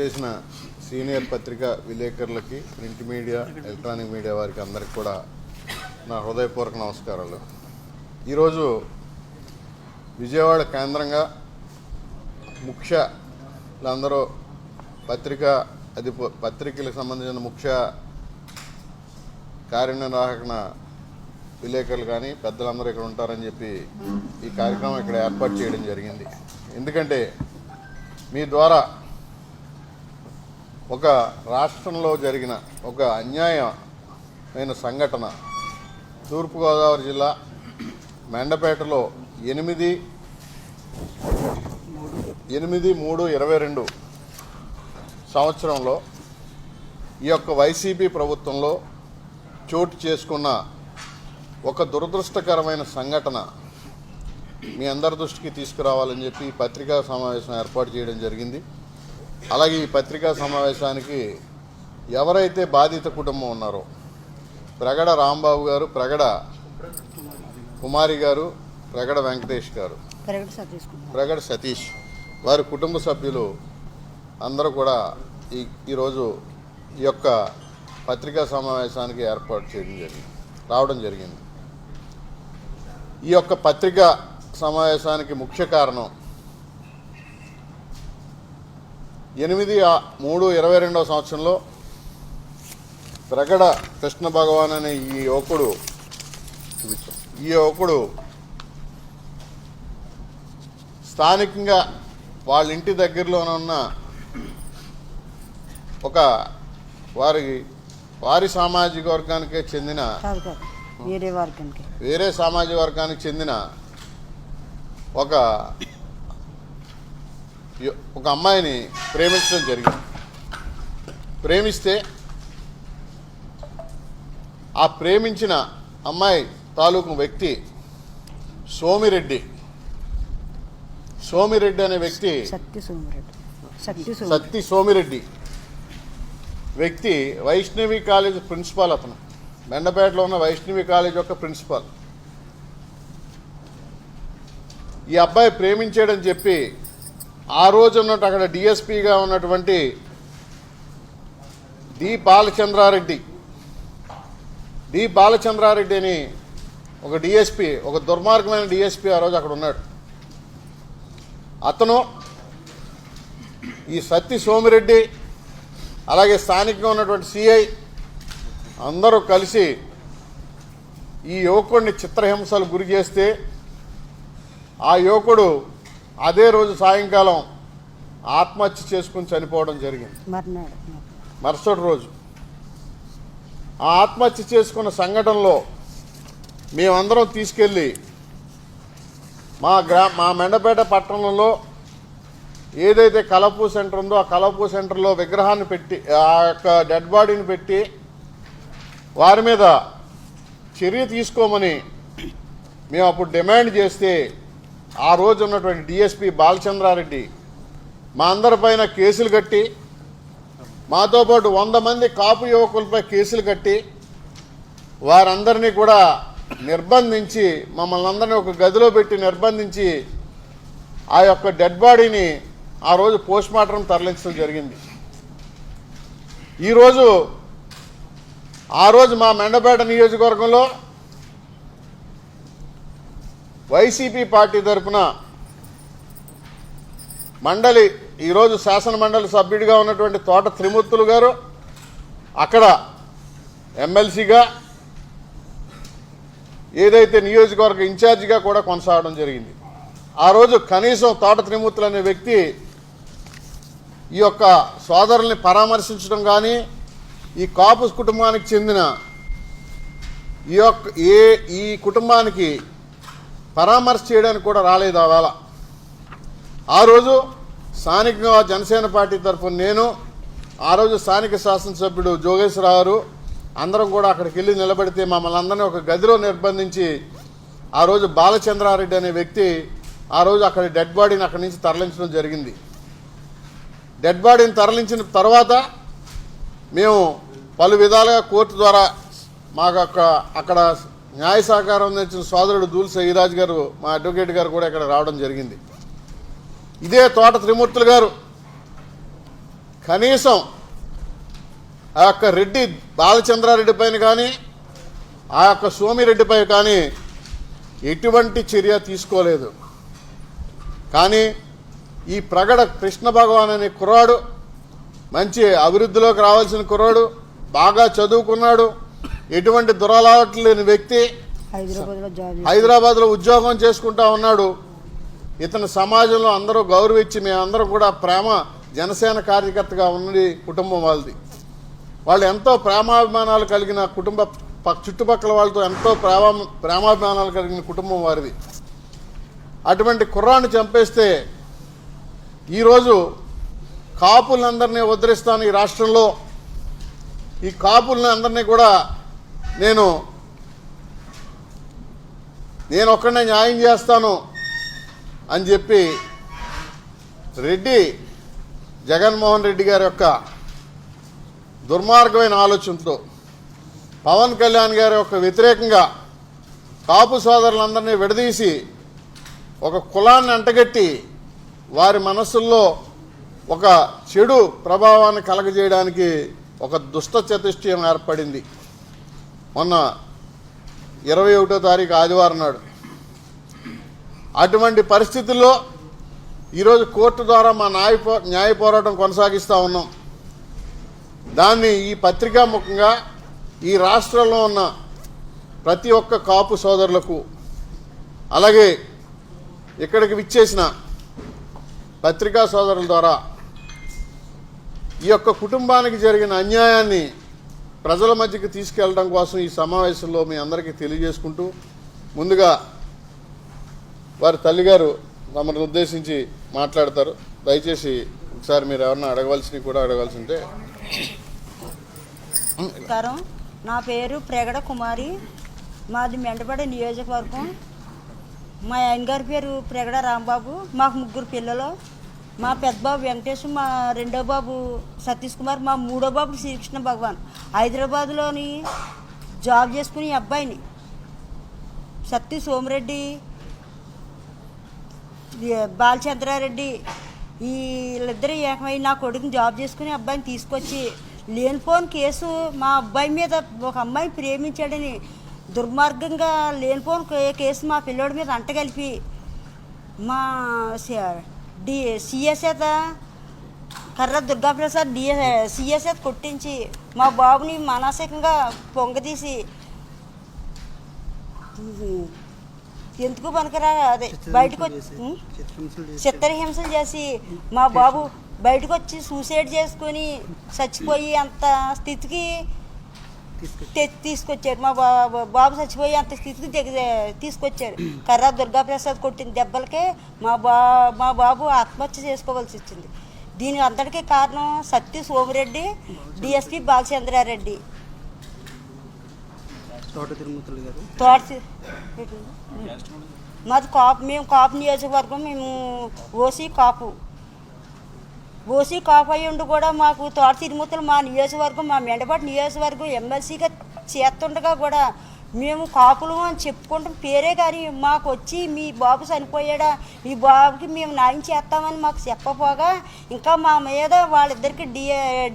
చేసిన సీనియర్ పత్రికా విలేకరులకి, print media, electronic media వారికి అందరికీ కూడా నా హృదయపూర్వక నమస్కారాలు. ఈరోజు విజయవాడ కేంద్రంగా ముఖ్యులందరూ పత్రికలకు సంబంధించిన ముఖ్య కార్యనిర్వాహక విలేకరులు కానీ పెద్దలందరూ ఇక్కడ ఉంటారని చెప్పి ఈ కార్యక్రమం ఇక్కడ ఏర్పాటు చేయడం జరిగింది. ఎందుకంటే మీ ద్వారా ఒక రాష్ట్రంలో జరిగిన ఒక అన్యాయమైన సంఘటన, తూర్పుగోదావరి జిల్లా మెండపేటలో 8/3/22 సంవత్సరంలో ఈ యొక్క వైసీపీ ప్రభుత్వంలో చోటు చేసుకున్న ఒక దురదృష్టకరమైన సంఘటన మీ అందరి దృష్టికి తీసుకురావాలని చెప్పి పత్రికా సమావేశం ఏర్పాటు చేయడం జరిగింది. అలాగే ఈ పత్రికా సమావేశానికి ఎవరైతే బాధిత కుటుంబం ఉన్నారో ప్రగడ రాంబాబు గారు, ప్రగడ కుమారి గారు, ప్రగడ వెంకటేష్ గారు, ప్రగడ సతీష్ వారి కుటుంబ సభ్యులు అందరూ కూడా ఈరోజు ఈ యొక్క పత్రికా సమావేశానికి ఏర్పాటు రావడం జరిగింది. ఈ యొక్క పత్రికా సమావేశానికి ముఖ్య కారణం 8/3/22 సంవత్సరంలో ప్రగడ కృష్ణ భగవాన్ అనే ఈ యువకుడు స్థానికంగా వాళ్ళ ఇంటి దగ్గరలోనే ఉన్న ఒక వారి సామాజిక వర్గానికే చెందిన వేరే సామాజిక వర్గానికి చెందిన ఒక అమ్మాయిని ప్రేమించడం జరిగింది. ప్రేమిస్తే ఆ ప్రేమించిన అమ్మాయి తాలూకు వ్యక్తి సోమిరెడ్డి అనే వ్యక్తి, సత్తి సోమిరెడ్డి వ్యక్తి వైష్ణవి కాలేజ్ ప్రిన్సిపాల్. అతను మెండపేటలో ఉన్న వైష్ణవి కాలేజ్ యొక్క ప్రిన్సిపాల్. ఈ అబ్బాయి ప్రేమించాడని చెప్పి ఆ రోజు ఉన్నట్టు అక్కడ డిఎస్పీగా ఉన్నటువంటి డి బాలచంద్రారెడ్డి అని ఒక డిఎస్పీ, ఒక దుర్మార్గమైన డిఎస్పీ ఆ రోజు అక్కడ ఉన్నాడు. అతను ఈ సత్తి సోమిరెడ్డి అలాగే స్థానికంగా ఉన్నటువంటి సిఐ అందరూ కలిసి ఈ యువకుడిని చిత్రహింసలు గురి చేస్తే ఆ యువకుడు అదే రోజు సాయంకాలం ఆత్మహత్య చేసుకుని చనిపోవడం జరిగింది. మరుసటి రోజు ఆ ఆత్మహత్య చేసుకున్న సంఘటనలో మేమందరం తీసుకెళ్ళి మా మెండపేట పట్టణంలో ఏదైతే కలపూ సెంటర్ ఉందో ఆ కలపూ సెంటర్లో విగ్రహాన్ని పెట్టి, ఆ యొక్క డెడ్ బాడీని పెట్టి వారి మీద చర్య తీసుకోమని మేము అప్పుడు డిమాండ్ చేస్తే ఆ రోజు ఉన్నటువంటి డిఎస్పీ బాలచంద్రారెడ్డి మా అందరిపైన కేసులు కట్టి, మాతో పాటు 100 మంది కాపు యువకులపై కేసులు కట్టి వారందరినీ కూడా నిర్బంధించి, మమ్మల్ని అందరినీ ఒక గదిలో పెట్టి నిర్బంధించి ఆ యొక్క డెడ్ బాడీని ఆ రోజు పోస్ట్మార్టం తరలించడం జరిగింది. ఆ రోజు మా మెండపేట నియోజకవర్గంలో వైసీపీ పార్టీ తరఫున ఈరోజు శాసన మండలి సభ్యుడిగా ఉన్నటువంటి తోట త్రిమూర్తులు గారు అక్కడ ఎమ్మెల్సీగా ఏదైతే నియోజకవర్గ ఇన్ఛార్జిగా కూడా కొనసాగడం జరిగింది. ఆ రోజు కనీసం తోట త్రిమూర్తులు అనే వ్యక్తి ఈ యొక్క సోదరుల్ని పరామర్శించడం కానీ, ఈ కాపు కుటుంబానికి చెందిన ఈ కుటుంబానికి పరామర్శ చేయడానికి కూడా రాలేదు. ఆవేళ ఆ రోజు స్థానికంగా జనసేన పార్టీ తరఫున నేను, ఆ రోజు స్థానిక శాసనసభ్యుడు జోగేశ్వరరావు గారు అందరం కూడా అక్కడికి వెళ్ళి నిలబడితే మమ్మల్ని అందరినీ ఒక గదిలో నిర్బంధించి ఆ రోజు బాలచంద్రారెడ్డి అనే వ్యక్తి ఆ రోజు అక్కడ డెడ్ బాడీని అక్కడి నుంచి తరలించడం జరిగింది. డెడ్ బాడీని తరలించిన తర్వాత మేము పలు విధాలుగా కోర్టు ద్వారా మాకు అక్కడ న్యాయ సహకారం అందించిన సోదరుడు దూల్ సయ్యరాజ్ గారు, మా అడ్వకేట్ గారు కూడా ఇక్కడ రావడం జరిగింది. ఇదే తోట త్రిమూర్తులు గారు కనీసం ఆ యొక్క రెడ్డి బాలచంద్రారెడ్డి పైన కానీ ఆ యొక్క సోమిరెడ్డిపై కానీ ఎటువంటి చర్య తీసుకోలేదు. కానీ ఈ ప్రగడ కృష్ణ భగవాన్ అనే కుర్రాడు మంచి అభివృద్ధిలోకి రావాల్సిన కుర్రాడు, బాగా చదువుకున్నాడు, ఎటువంటి దురలవాట్లు లేని వ్యక్తి, హైదరాబాద్లో ఉద్యోగం చేసుకుంటా ఉన్నాడు. ఇతను సమాజంలో అందరూ గౌరవించి మేమందరం కూడా ప్రేమ జనసేన కార్యకర్తగా ఉన్నది కుటుంబం వాళ్ళది. వాళ్ళు ఎంతో ప్రేమాభిమానాలు కలిగిన కుటుంబ చుట్టుపక్కల వాళ్ళతో ఎంతో ప్రేమాభిమానాలు కలిగిన కుటుంబం వారిది. అటువంటి కుర్రాన్ని చంపేస్తే ఈరోజు కాపులందరినీ ఉద్ధరిస్తాను ఈ రాష్ట్రంలో, ఈ కాపులని అందరినీ కూడా నేను ఒక్కడే న్యాయం చేస్తాను అని చెప్పి రెడ్డి జగన్మోహన్ రెడ్డి గారి యొక్క దుర్మార్గమైన ఆలోచనతో పవన్ కళ్యాణ్ గారి యొక్క వ్యతిరేకంగా కాపు సోదరులందరినీ విడదీసి ఒక కులాన్ని అంటగట్టి వారి మనస్సుల్లో ఒక చెడు ప్రభావాన్ని కలగజేయడానికి ఒక దుష్ట చతుష్టయం ఏర్పడింది. మొన్న 21వ తారీఖు ఆదివారం నాడు అటువంటి పరిస్థితుల్లో ఈరోజు కోర్టు ద్వారా మా న్యాయ పోరాటం కొనసాగిస్తూ ఉన్నాం. దాన్ని ఈ పత్రికా ముఖంగా ఈ రాష్ట్రంలో ఉన్న ప్రతి ఒక్క కాపు సోదరులకు, అలాగే ఇక్కడికి విచ్చేసిన పత్రికా సోదరుల ద్వారా ఈ యొక్క కుటుంబానికి జరిగిన అన్యాయాన్ని ప్రజల మధ్యకి తీసుకెళ్ళడం కోసం ఈ సమావేశంలో మీ అందరికీ తెలియజేసుకుంటూ, ముందుగా వారి తల్లిగారు తమను ఉద్దేశించి మాట్లాడతారు. దయచేసి ఒకసారి మీరు ఎవరన్నా అడగవలసినవి కూడా అడగవలసి ఉంటే. నమస్కారం, నా పేరు ప్రెగడ కుమారి, మాది మెండపడ నియోజకవర్గం. మా ఆయన గారి పేరు ప్రెగడ రాంబాబు. మాకు 3 పిల్లలు. మా పెద్ద బాబు వెంకటేష్, మా రెండో బాబు సతీష్ కుమార్, మా మూడో బాబు శ్రీకృష్ణ భగవాన్. హైదరాబాద్లోని జాబ్ చేసుకుని అబ్బాయిని సత్తి సోమిరెడ్డి, బాలచంద్రారెడ్డి వీళ్ళిద్దరూ ఏకమై నా కొడుకుని జాబ్ చేసుకుని అబ్బాయిని తీసుకొచ్చి లేనిపోని కేసు మా అబ్బాయి మీద, ఒక అమ్మాయిని ప్రేమించాడని దుర్మార్గంగా లేనిపోని కేసు మా పిల్లోడి మీద అంటగలిపి మా సిఎస్ చేత కర్ర దుర్గాప్రసాద్ సిఎస్ చేత కొట్టించి మా బాబుని మానసికంగా పొంగదీసి ఎందుకు పనికిరా అదే బయటకు వచ్చి చిత్రహింసలు చేసి మా బాబు బయటకు వచ్చి సూసైడ్ చేసుకొని చచ్చిపోయి అంత స్థితికి తీసుకొచ్చారు. మా బాబు చచ్చిపోయి అంత స్థితికి తీసుకొచ్చారు. కర్ర దుర్గాప్రసాద్ కొట్టిన దెబ్బలకే మా బాబు ఆత్మహత్య చేసుకోవాల్సి వచ్చింది. దీని అంతటికీ కారణం సత్తి సోమిరెడ్డి, డిఎస్పి బాలచంద్రారెడ్డి. మాది కాపు, మేము కాపు నియోజకవర్గం, మేము ఓసీ కాపు అయ్యి ఉండి కూడా మాకు తోట తిరుమూతలు మా నియోజకవర్గం, మా మెండపాటి నియోజకవర్గం ఎమ్మెల్సీగా చేస్తుండగా కూడా మేము కాపులు అని చెప్పుకుంటాం పేరే, కానీ మాకు వచ్చి మీ బాబు చనిపోయాడా, మీ బాబుకి మేము న్యాయం చేస్తామని మాకు చెప్పపోగా ఇంకా మా మీద వాళ్ళిద్దరికి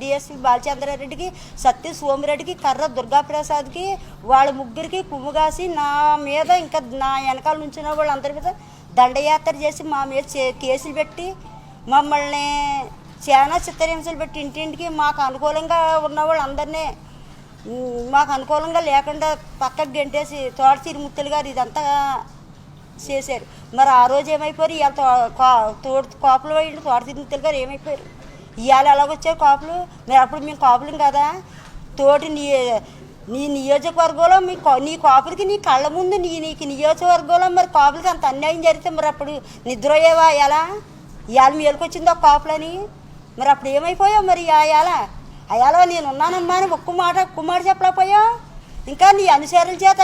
డిఎస్పీ బాలచంద్రారెడ్డికి, సత్య సోమిరెడ్డికి, కర్ర దుర్గాప్రసాద్కి వాళ్ళ ముగ్గురికి కుమ్ముగాసి నా మీద ఇంకా నా వెనకాల నుంచిన వాళ్ళందరి మీద దండయాత్ర చేసి మా మీద కేసులు పెట్టి మమ్మల్ని చాలా చిత్రహింసలు పెట్టి ఇంటింటికి మాకు అనుకూలంగా ఉన్న వాళ్ళందరినీ మాకు అనుకూలంగా లేకుండా పక్కకు గెంటేసి తోట తిరుమూర్తులు గారు ఇదంతా చేశారు. మరి ఆ రోజు ఏమైపోయారు, ఇవాళ కాపులు పోయిండు తోట తిరుమూర్తులు గారు ఏమైపోయారు, ఇవాళ ఎలాగొచ్చారు కాపులు. మరి అప్పుడు మేము కాపులం కదా. తోటి నీ నియోజకవర్గంలో నీ కాపులకి నీ కళ్ళ ముందు నీకు నియోజకవర్గంలో మరి కాపులకి అంత అన్యాయం జరిగితే మరి అప్పుడు నిద్రపోయేవా? ఎలా ఇవాళ మేలుకొచ్చిందో కాపులని, మరి అప్పుడు ఏమైపోయావు? మరి అయాలో నేను ఉన్నానమ్మా అని ఒక్క మాట చెప్పలేకపోయావు. ఇంకా నీ అనుచరుల చేత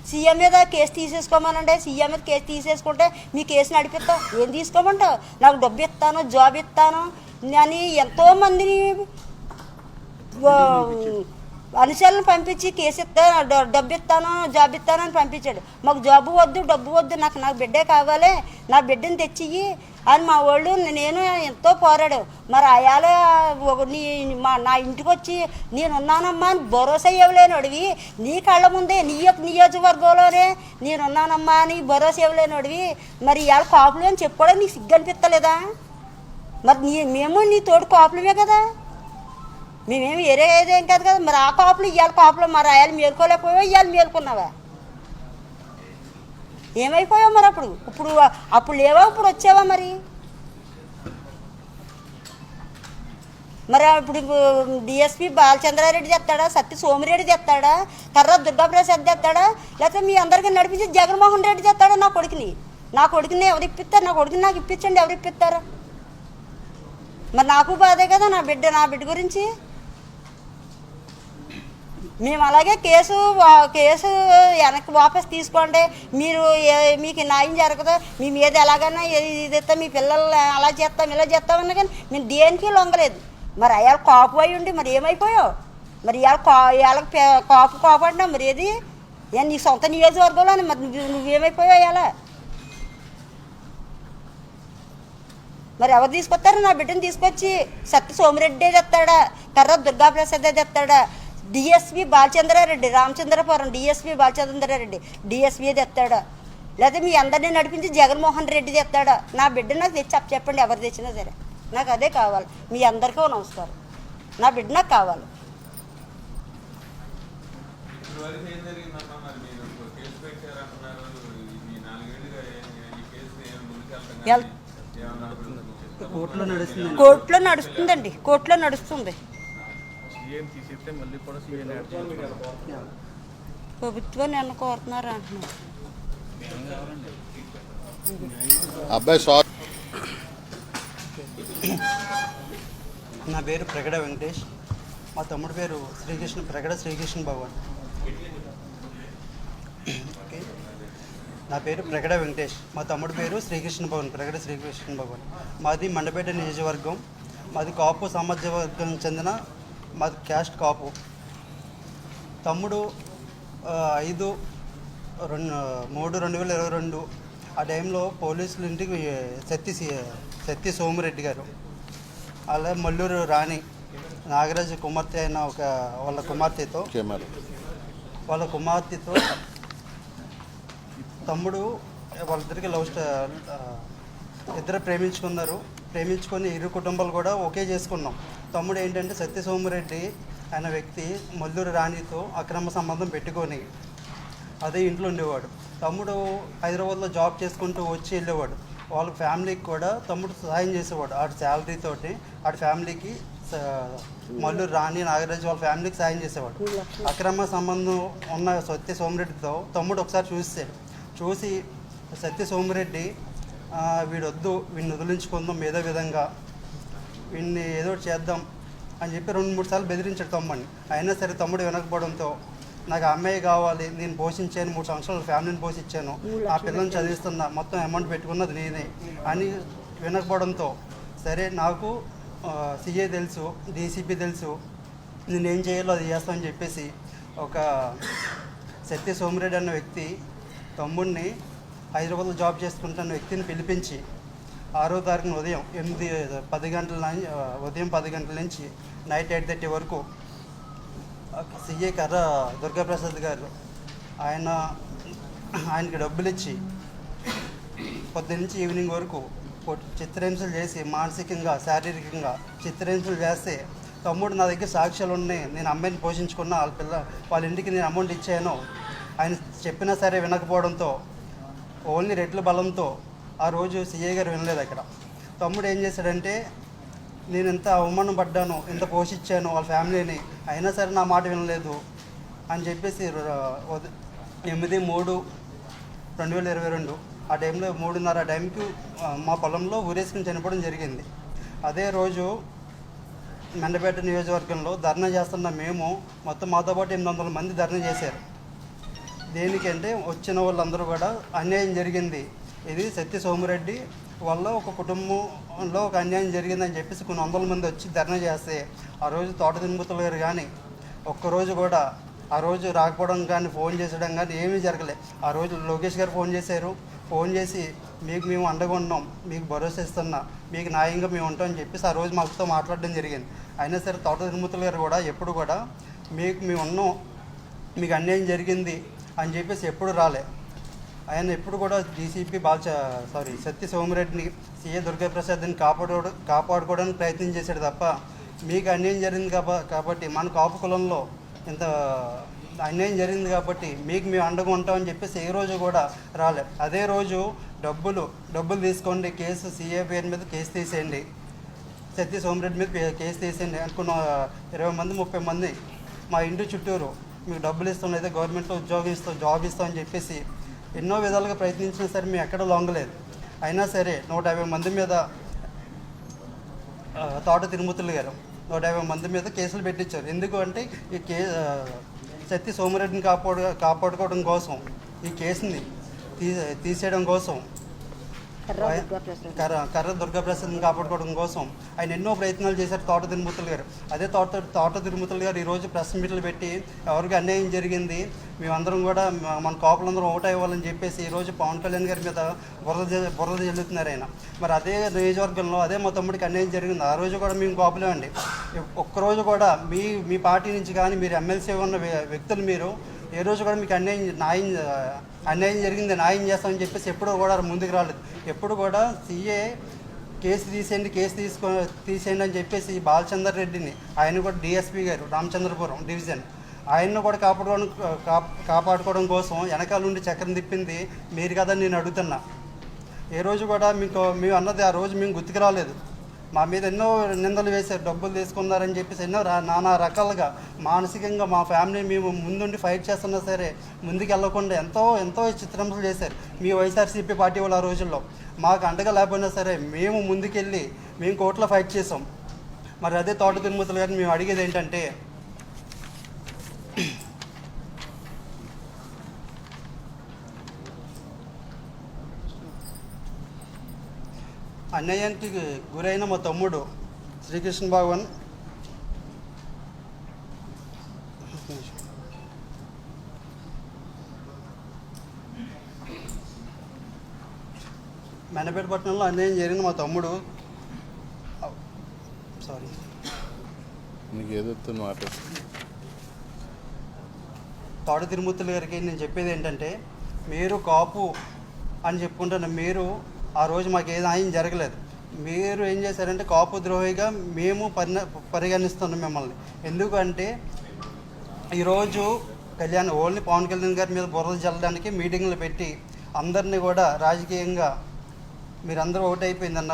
సీఎం మీద కేసు తీసేసుకోమనండి. సీఎం మీద కేసు తీసేసుకుంటే మీ కేసు నడిపిస్తావు. ఏం తీసుకోమంటావు? నాకు డబ్బు ఇస్తాను, జాబ్ ఇస్తాను అని ఎంతోమందిని అనుచరులను పంపించి కేసు డబ్బు ఇస్తాను జాబ్ ఇస్తాను అని పంపించాడు. మాకు జాబు వద్దు డబ్బు వద్దు, నాకు బిడ్డే కావాలి, నా బిడ్డని తెచ్చియ్యి అని మా వాళ్ళు నేను ఎంతో పోరాడు. మరి అయాల నా ఇంటికి వచ్చి నేనున్నానమ్మా అని భరోసా ఇవ్వలేనోడివి, నీ కళ్ళ ముందే నీ యొక్క నియోజకవర్గంలోనే నేనున్నానమ్మా అని భరోసా ఇవ్వలేనోడివి, మరి ఇవాళ కాపులు అని చెప్పుకోవడం నీకు సిగ్గు అనిపిస్తలేదా? మరి మేము నీ తోడు కాపులమే కదా, మేమేమి వేరే ఏదేం కాదు కదా. మరి ఆ కాపులు ఇవాళ కాపులు మరి అయాలు మేలుకోలేకపోయావా, ఇవాళ మేలుకున్నావా? ఏమైపోయావు మరి అప్పుడు లేవా, ఇప్పుడు వచ్చావా? మరి ఇప్పుడు డిఎస్పీ బాలచంద్రారెడ్డి తెస్తాడా, సత్య సోమిరెడ్డి తెస్తాడా, కర్ర దుర్గాప్రసాద్ తెస్తాడా, లేకపోతే మీ అందరికీ నడిపించి జగన్మోహన్ రెడ్డి తెస్తాడా? నా కొడుకుని ఎవరు ఇప్పిస్తారు? నా కొడుకుని నాకు ఇప్పించండి, ఎవరు ఇప్పిస్తారు? మరి నాకు బాధే కదా నా బిడ్డ గురించి. మేము అలాగే కేసు వెనక్కి వాపస్ తీసుకోండి, మీకు న్యాయం జరగదు, మీ మీద ఎలాగైనా ఇది ఇస్తాం, మీ పిల్లలు అలా చేస్తాం ఇలా చేస్తామన్నా కానీ మేము దేనికి లొంగలేదు. మరి అయ్యాల కాపు అయి ఉండి మరి ఏమైపోయావు? మరి ఇవాళ కాపు అంటున్నావు, మరి ఏది నీ సొంత నియోజకవర్గంలో మరి నువ్వేమైపోయావు ఇవాళ? మరి ఎవరు తీసుకొస్తారు? నా బిడ్డను తీసుకొచ్చి సత్య సోమిరెడ్డి తెస్తాడా, కర్ర దుర్గాప్రసాద్ తెస్తాడా, DSP Balachandrareddy Ramachandrapuram DSP Balachandrareddy DSP తెస్తాడా, లేదా మీ అందరినీ నడిపించి జగన్మోహన్ రెడ్డి తెస్తాడా? నా బిడ్డ నాకు తెచ్చి చెప్పండి, ఎవరు తెచ్చినా సరే నాకు అదే కావాలి. మీ అందరికీ నమస్కారం, నా బిడ్డ నాకు కావాలి. కోర్టులో నడుస్తుందండి, కోర్టులో నడుస్తుంది. ప్రభుత్వం నన్ను కోరుతున్నారు అంటున్నారు. నా పేరు ప్రగడ వెంకటేష్, మా తమ్ముడు పేరు ప్రగడ శ్రీకృష్ణ భగవాన్. నా పేరు ప్రగడ వెంకటేష్, మా తమ్ముడు పేరు ప్రగడ శ్రీకృష్ణ భగవాన్. మాది మండపేట నియోజకవర్గం, మాది కాపు సామాజిక వర్గం చెందిన మాది క్యాస్ట్ కాపు. తమ్ముడు 5/3/2022 ఆ టైంలో పోలీసులు ఇంటికి సత్య సోమిరెడ్డి గారు, అలా మల్లూరు రాణి నాగరాజు కుమార్తె అయిన వాళ్ళ కుమార్తెతో తమ్ముడు వాళ్ళిద్దరికి ఇద్దరు ప్రేమించుకొని ఇరు కుటుంబాలు కూడా ఒకే చేసుకున్నాం. తమ్ముడు ఏంటంటే సత్య సోమిరెడ్డి అనే వ్యక్తి మల్లూరు రాణితో అక్రమ సంబంధం పెట్టుకొని అదే ఇంట్లో ఉండేవాడు. తమ్ముడు హైదరాబాద్లో జాబ్ చేసుకుంటూ వచ్చి వెళ్ళేవాడు. వాళ్ళ ఫ్యామిలీకి కూడా తమ్ముడు సహాయం చేసేవాడు. ఆడి శాలరీతోటి ఆడి ఫ్యామిలీకి మల్లూరు రాణి నాగరాజు వాళ్ళ ఫ్యామిలీకి సాయం చేసేవాడు. అక్రమ సంబంధం ఉన్న సత్య సోమిరెడ్డితో తమ్ముడు ఒకసారి చూసి సత్య సోమిరెడ్డి వీడొద్దు, వీడిని వదిలించుకుందాం, ఏదో విధంగా వీడిని ఏదో చేద్దాం అని చెప్పి 2-3 సార్లు బెదిరించాడు తమ్ముడిని. అయినా సరే తమ్ముడు వినకపోవడంతో నాకు అమ్మాయి కావాలి, నేను పోషించాను, 3 సంవత్సరాలు ఫ్యామిలీని పోషించాను, ఆ పిల్లల్ని చదివిస్తున్నా, మొత్తం అమౌంట్ పెట్టుకున్నది నేనే అని వినకపోవడంతో సరే నాకు సిఐ తెలుసు, డీసీపీ తెలుసు, నేనేం చేయాలో అది చేస్తామని చెప్పేసి ఒక సత్య సోమిరెడ్డి అన్న వ్యక్తి తమ్ముడిని హైదరాబాద్లో జాబ్ చేసుకుంటున్న వ్యక్తిని పిలిపించి 6వ తారీఖున ఉదయం 10 గంటల నుంచి నైట్ 8:30 వరకు సిఐ కర్ర దుర్గాప్రసాద్ గారు ఆయనకి డబ్బులు ఇచ్చి పొద్దున్న నుంచి ఈవినింగ్ వరకు చిత్రహింసలు చేసి మానసికంగా శారీరకంగా చిత్రహింసలు చేస్తే తమ్ముడు నా దగ్గర సాక్ష్యాలు ఉన్నాయి, నేను అమ్మాయిని పోషించుకున్నా, వాళ్ళ ఇంటికి నేను అమౌంట్ ఇచ్చాను, ఆయన చెప్పినా సరే వినకపోవడంతో ఓన్లీ రెట్ల బలంతో ఆ రోజు సిఐ గారు వినలేదు. అక్కడ తమ్ముడు ఏం చేశాడంటే నేను ఎంత అవమానం పడ్డాను, ఎంత పోషించాను వాళ్ళ ఫ్యామిలీని, అయినా సరే నా మాట వినలేదు అని చెప్పేసి 8/3/2022 ఆ టైంలో 3:30 ఆ టైంకి మా పొలంలో ఊరేసుకుని చనిపోవడం జరిగింది. అదే రోజు మండపేట నియోజకవర్గంలో ధర్నా చేస్తున్న మేము మొత్తం మాతో పాటు 800 మంది ధర్నా చేశారు. దేనికంటే వచ్చిన వాళ్ళందరూ కూడా అన్యాయం జరిగింది, ఇది సత్య సోమిరెడ్డి వల్ల ఒక కుటుంబంలో ఒక అన్యాయం జరిగిందని చెప్పేసి కొన్ని 100 మంది వచ్చి ధర్నా చేస్తే ఆ రోజు తోట తిరుమతులు గారు కానీ ఒక్కరోజు కూడా ఆ రోజు రాకపోవడం కానీ ఫోన్ చేసడం కానీ ఏమీ జరగలేదు. ఆ రోజు లోకేష్ గారు ఫోన్ చేశారు. ఫోన్ చేసి మీకు మేము అండగా ఉన్నాం, మీకు భరోసా ఇస్తున్నా, మీకు న్యాయంగా మేము ఉంటామని చెప్పేసి ఆ రోజు మాతో మాట్లాడడం జరిగింది. అయినా సరే తోట తిరుమూర్తులు గారు కూడా ఎప్పుడు కూడా మీకు మేము ఉన్నాం, మీకు అన్యాయం జరిగింది అని చెప్పేసి ఎప్పుడు రాలే. ఆయన ఎప్పుడు కూడా డీసీపీ సత్య సోమిరెడ్డిని, సీఏ దుర్గాప్రసాద్ని కాపాడుకోవడానికి ప్రయత్నం చేశాడు తప్ప మీకు అన్యాయం జరిగింది కాబట్టి మన కాపు కులంలో ఇంత అన్యాయం జరిగింది కాబట్టి మీకు మేము అండగా ఉంటామని చెప్పేసి ఏ రోజు కూడా రాలే. అదే రోజు డబ్బులు తీసుకోండి, కేసు సీఏ పేరు మీద కేసు తీసేయండి, సత్య సోమిరెడ్డి మీద కేసు తీసేయండి అనుకున్న 20 మంది 30 మంది మా ఇంటి చుట్టూరు మీకు డబ్బులు ఇస్తాం లేదా గవర్నమెంట్లో జాబ్ ఇస్తామని చెప్పేసి ఎన్నో విధాలుగా ప్రయత్నించినా సరే మేము ఎక్కడ లొంగలేదు. అయినా సరే 150 మంది మీద తోట తిరుమూర్తులు గారు 150 మంది మీద కేసులు పెట్టించారు. ఎందుకు అంటే ఈ సత్య సోమిరెడ్డిని కాపాడుకోవడం కోసం, ఈ కేసుని తీసేయడం కోసం, కర్ర దుర్గాప్రసాద్ని కాపాడుకోవడం కోసం ఆయన ఎన్నో ప్రయత్నాలు చేశారు తోట తిరుమూర్తులు గారు. అదే తోట తిరుమూర్తులు గారు ఈరోజు ప్రెస్ మీట్లు పెట్టి ఎవరికి అన్యాయం జరిగింది, మేమందరం కూడా మన కాపులందరం ఓటు ఇవ్వాలని చెప్పేసి ఈరోజు పవన్ కళ్యాణ్ గారి మీద బురద జల్లుతున్నారు ఆయన. మరి అదే నియోజకవర్గంలో అదే మా తమ్ముడికి అన్యాయం జరిగింది. ఆ రోజు కూడా మేము కాపులే అండి. ఒక్కరోజు కూడా మీ పార్టీ నుంచి కానీ మీరు ఎమ్మెల్సీ ఉన్న వ్యక్తులు మీరు ఏ రోజు కూడా మీకు అన్యాయం జరిగింది న్యాయం చేస్తామని చెప్పేసి ఎప్పుడూ కూడా ముందుకు రాలేదు. ఎప్పుడు కూడా సీఏ కేసు తీసేయండి అని చెప్పేసి బాలచందర్ రెడ్డిని, ఆయన కూడా డిఎస్పీ గారు రామచంద్రపురం డివిజన్, ఆయన్ను కూడా కాపాడుకోవడం కోసం వెనకాల నుండి చక్రం తిప్పింది మీరు కదా నేను అడుగుతున్నా. ఏ రోజు కూడా మేము అన్నది ఆ రోజు మేము గుర్తుకు రాలేదు. మా మీద ఎన్నో నిందలు వేశారు, డబ్బులు తీసుకున్నారని చెప్పేసి ఎన్నో నానా రకాలుగా మానసికంగా మా ఫ్యామిలీ మేము ముందుండి ఫైట్ చేస్తున్నా సరే ముందుకు వెళ్ళకుండా ఎంతో చిత్రహింసలు చేశారు మీ వైఎస్ఆర్సీపీ పార్టీ వాళ్ళు. ఆ రోజుల్లో మాకు అండగా లేకపోయినా సరే మేము ముందుకెళ్ళి మేము కోర్టులో ఫైట్ చేసాం. మరి అదే తోట తిరుమూర్తులు గారిని మేము అడిగేది ఏంటంటే, అన్యాయానికి గురైన మా తమ్ముడు శ్రీకృష్ణ భగవాన్ మెనపేట పట్టణంలో అన్యాయం జరిగిన మా తమ్ముడు తోట తిరుమూర్తులు గారికి నేను చెప్పేది ఏంటంటే, మీరు కాపు అని చెప్పుకుంటున్న మీరు ఆ రోజు మాకు ఏ న్యాయం జరగలేదు. మీరు ఏం చేశారంటే కాపు ద్రోహిగా మేము పరిగణిస్తున్నాం మిమ్మల్ని. ఎందుకంటే ఈరోజు ఓన్లీ పవన్ కళ్యాణ్ గారి మీద బురద చల్లడానికి మీటింగ్లు పెట్టి అందరినీ కూడా రాజకీయంగా మీరందరూ ఓటు అయిపోయిందన్న